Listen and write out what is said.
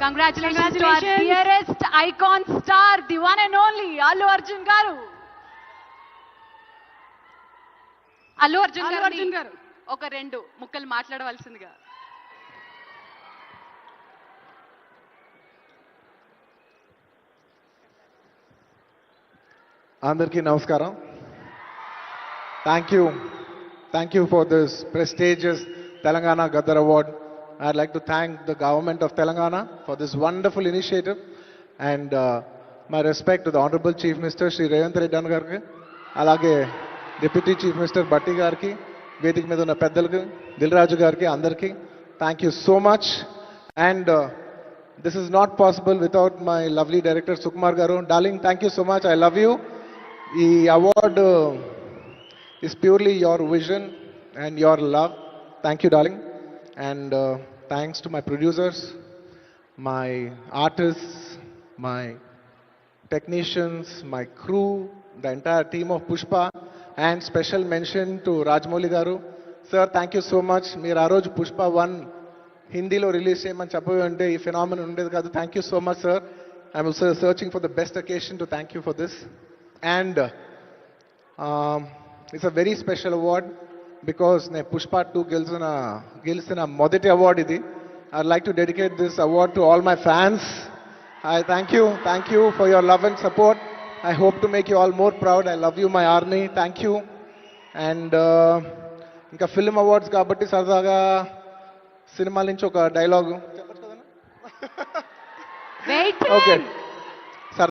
Congratulations to our dearest icon star, the one and only Allu Arjun garu. Allu Arjun garu ఒక రెండు ముక్కలు మాట్లాడవలసిందిగా. అందరికీ నమస్కారం. Thank you for this prestigious Telangana Gaddar Award. I'd like to thank the government of Telangana for this wonderful initiative, and my respect to the Honorable Chief Minister Shri Revanth Reddy గారికి, అలాగే Deputy Chief Minister Batti గారికి, వేదిక మీద ఉన్న పెద్దలకు, దిల్ రాజు గారికి, అందరికీ thank you so much. And this is not possible without my lovely director Sukumar garu. Darling, thank you so much. I love you. The award is purely your vision and your love. Thank you, darling. And thanks to my producers, my artists, my technicians, my crew, the entire team of Pushpa, and special mention to Rajamouli garu. Sir, thank you so much. Meer aa roju Pushpa 1 హిందీలో release చేయమని చెప్పంటే ఈ phenomenon ఉండేది కాదు. Thank you so much sir. I'm searching for the best occasion to thank you for this. And it's a very special award because నేను పుష్ప 2 గెలిచిన మొదటి award ఇది. I like to dedicate this award to all my fans. I thank you for your love and support. I hope to make you all more proud. I love you my army. Thank you. And ఇంకా film awards కాబట్టి సరదాగా cinema నుంచి ఒక dialogue చెప్పచ్చు కదా. Okay.